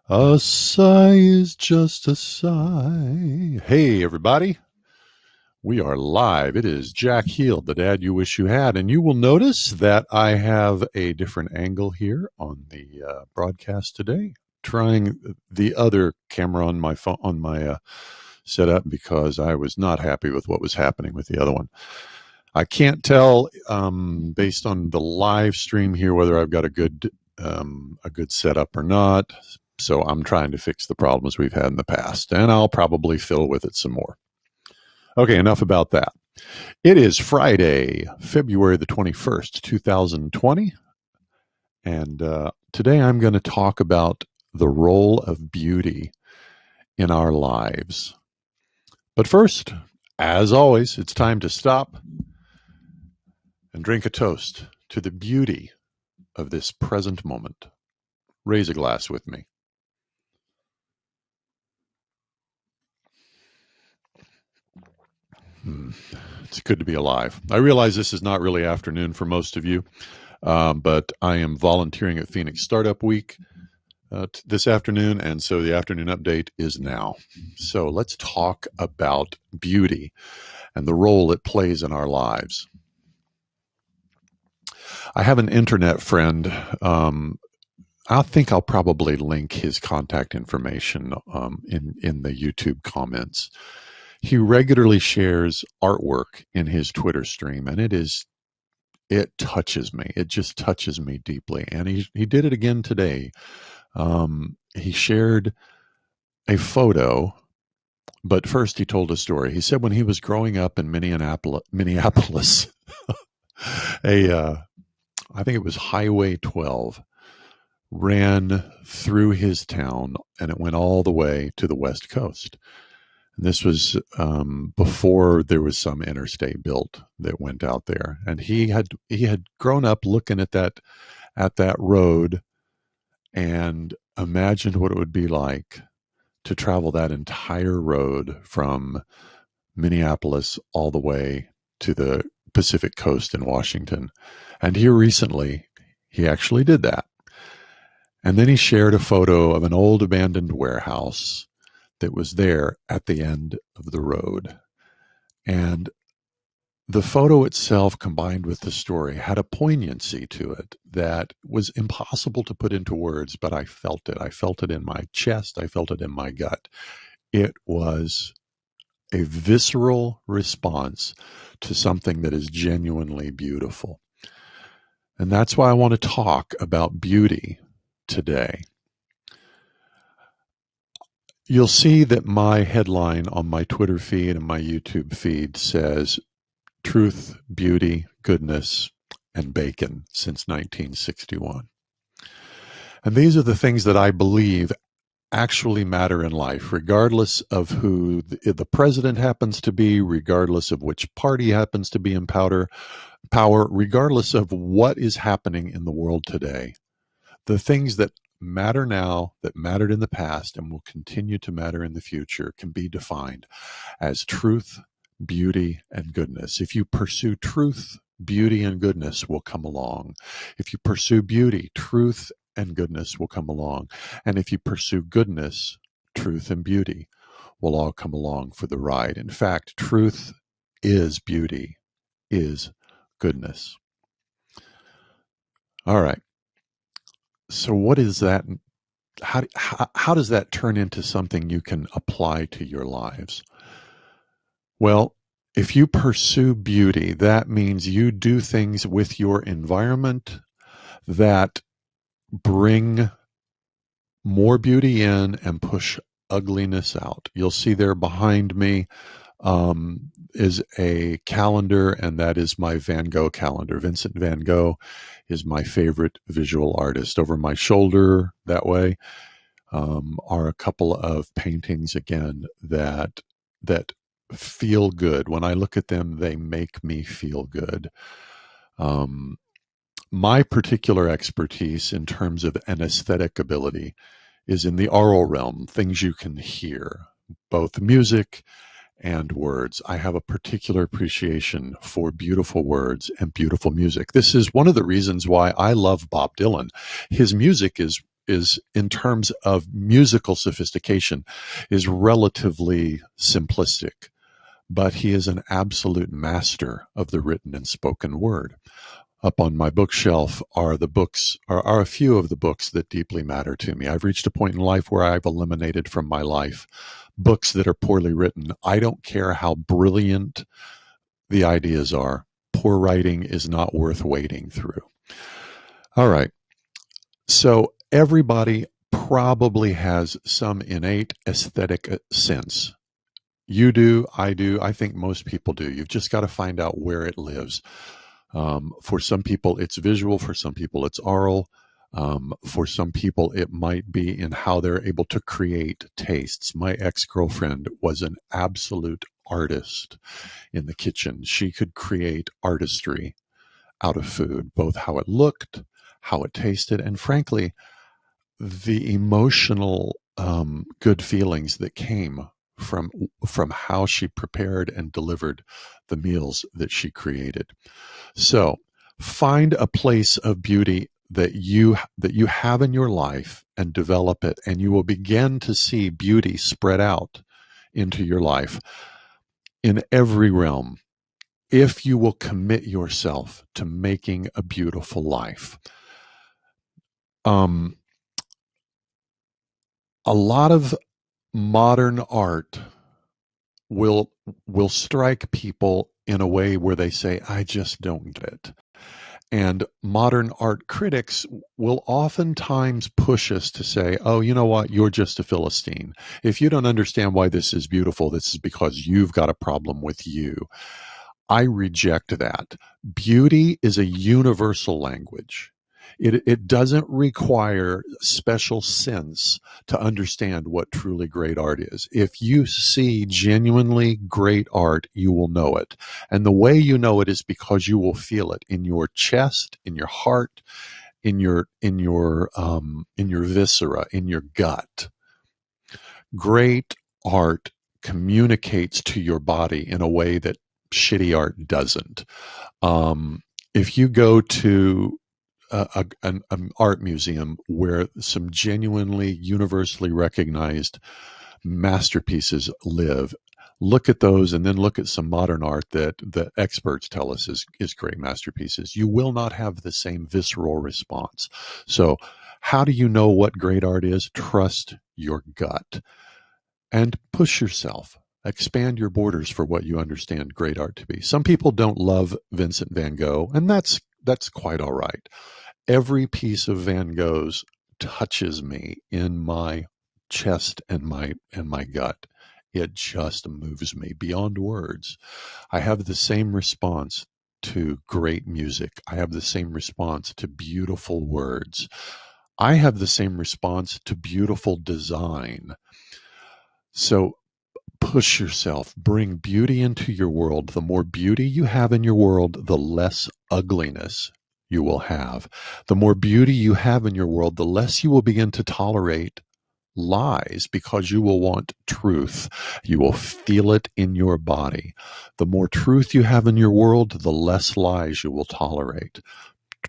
A sigh is just a sigh. Hey, everybody. We are live. It is Jack Heald, the dad you wish you had. And you will notice that I have a different angle here on the broadcast today. Trying the other camera on my phone, on my setup, because I was not happy with what was happening with the other one. I can't tell based on the live stream here whether I've got a good setup or not. So I'm trying to fix the problems we've had in the past, and I'll probably fill with it some more. Okay, enough about that. It is Friday, February the 21st, 2020, and today I'm going to talk about the role of beauty in our lives. But first, as always, it's time to stop and drink a toast to the beauty of this present moment. Raise a glass with me. It's good to be alive. I realize this is not really afternoon for most of you, but I am volunteering at Phoenix Startup Week this afternoon, and so the afternoon update is now. So let's talk about beauty and the role it plays in our lives. I have an internet friend. I think I'll probably link his contact information in the YouTube comments. He regularly shares artwork in his Twitter stream, and it touches me. It just touches me deeply. And he did it again today. He shared a photo, but first he told a story. He said when he was growing up in Minneapolis, I think it was Highway 12 ran through his town, and it went all the way to the West Coast. And this was before there was some interstate built that went out there, and he had grown up looking at that road and imagined what it would be like to travel that entire road from Minneapolis all the way to the Pacific Coast in Washington. And here recently, he actually did that. And then he shared a photo of an old abandoned warehouse that was there at the end of the road. And the photo itself, combined with the story, had a poignancy to it that was impossible to put into words, but I felt it. I felt it in my chest. I felt it in my gut. It was a visceral response to something that is genuinely beautiful. And that's why I want to talk about beauty today. You'll see that my headline on my Twitter feed and my YouTube feed says truth, beauty, goodness, and bacon since 1961. And these are the things that I believe actually matter in life, regardless of who the president happens to be, regardless of which party happens to be in power, regardless of what is happening in the world today. The things that matter now, that mattered in the past, and will continue to matter in the future can be defined as truth, beauty, and goodness. If you pursue truth, beauty, and goodness will come along. If you pursue beauty, truth and goodness will come along. And if you pursue goodness, truth and beauty will all come along for the ride. In fact, truth is beauty, is goodness. All right. So what is that? How does that turn into something you can apply to your lives? Well, if you pursue beauty, that means you do things with your environment that bring more beauty in and push ugliness out. You'll see there behind me is a calendar, and that is my Van Gogh calendar. Vincent Van Gogh is my favorite visual artist. Over my shoulder that way are a couple of paintings again that feel good. When I look at them, they make me feel good. My particular expertise in terms of an aesthetic ability is in the oral realm, things you can hear, both music and words. I have a particular appreciation for beautiful words and beautiful music. This is one of the reasons why I love Bob Dylan. His music is is in terms of musical sophistication is relatively simplistic, but he is an absolute master of the written and spoken word. Up on my bookshelf are a few of the books that deeply matter to me. I've reached a point in life where I've eliminated from my life books that are poorly written. I don't care how brilliant the ideas are. Poor writing is not worth wading through. All right. So everybody probably has some innate aesthetic sense. You do, I do, I think most people do. You've just got to find out where it lives. For some people, it's visual. For some people, it's oral. For some people, it might be in how they're able to create tastes. My ex-girlfriend was an absolute artist in the kitchen. She could create artistry out of food, both how it looked, how it tasted, and frankly, the emotional good feelings that came from how she prepared and delivered the meals that she created. So find a place of beauty that you have in your life and develop it, and you will begin to see beauty spread out into your life in every realm if you will commit yourself to making a beautiful life. A lot of modern art will strike people in a way where they say, I just don't get it. And modern art critics will oftentimes push us to say, oh, you know what? You're just a Philistine. If you don't understand why this is beautiful, this is because you've got a problem with you. I reject that. Beauty is a universal language. It doesn't require special sense to understand what truly great art is. If you see genuinely great art, you will know it. And the way you know it is because you will feel it in your chest, in your heart, in your viscera, in your gut. Great art communicates to your body in a way that shitty art doesn't. If you go to an art museum where some genuinely universally recognized masterpieces live, look at those and then look at some modern art that the experts tell us is great masterpieces. You will not have the same visceral response. So how do you know what great art is? Trust your gut and push yourself. Expand your borders for what you understand great art to be. Some people don't love Vincent van Gogh, and that's quite all right. Every piece of Van Gogh's touches me in my chest and my gut. It just moves me beyond words. I have the same response to great music. I have the same response to beautiful words. I have the same response to beautiful design. So push yourself, bring beauty into your world. The more beauty you have in your world, the less ugliness you will have. The more beauty you have in your world, the less you will begin to tolerate lies because you will want truth. You will feel it in your body. The more truth you have in your world, the less lies you will tolerate.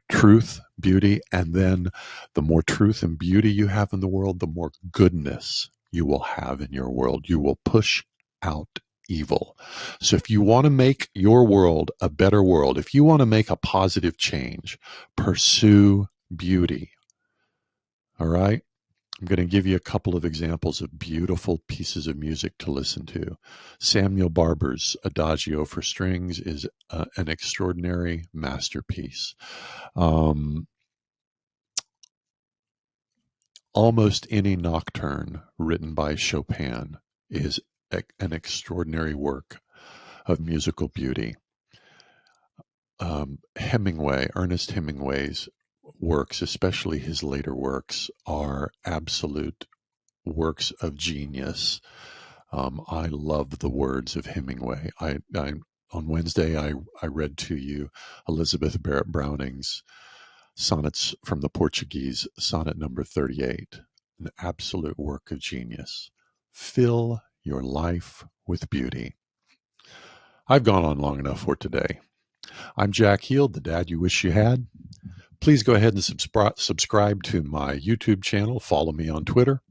Truth, beauty, and then the more truth and beauty you have in the world, the more goodness you will have in your world. You will push out evil. So if you want to make your world a better world, if you want to make a positive change, pursue beauty. All right? I'm going to give you a couple of examples of beautiful pieces of music to listen to. Samuel Barber's Adagio for Strings is an extraordinary masterpiece. Almost any nocturne written by Chopin is an extraordinary work of musical beauty. Ernest Hemingway's works, especially his later works, are absolute works of genius. I love the words of Hemingway. On Wednesday, I read to you Elizabeth Barrett Browning's Sonnets from the Portuguese, sonnet number 38, an absolute work of genius. Fill your life with beauty. I've gone on long enough for today. I'm Jack Heald, the dad you wish you had. Please go ahead and subscribe to my YouTube channel. Follow me on Twitter.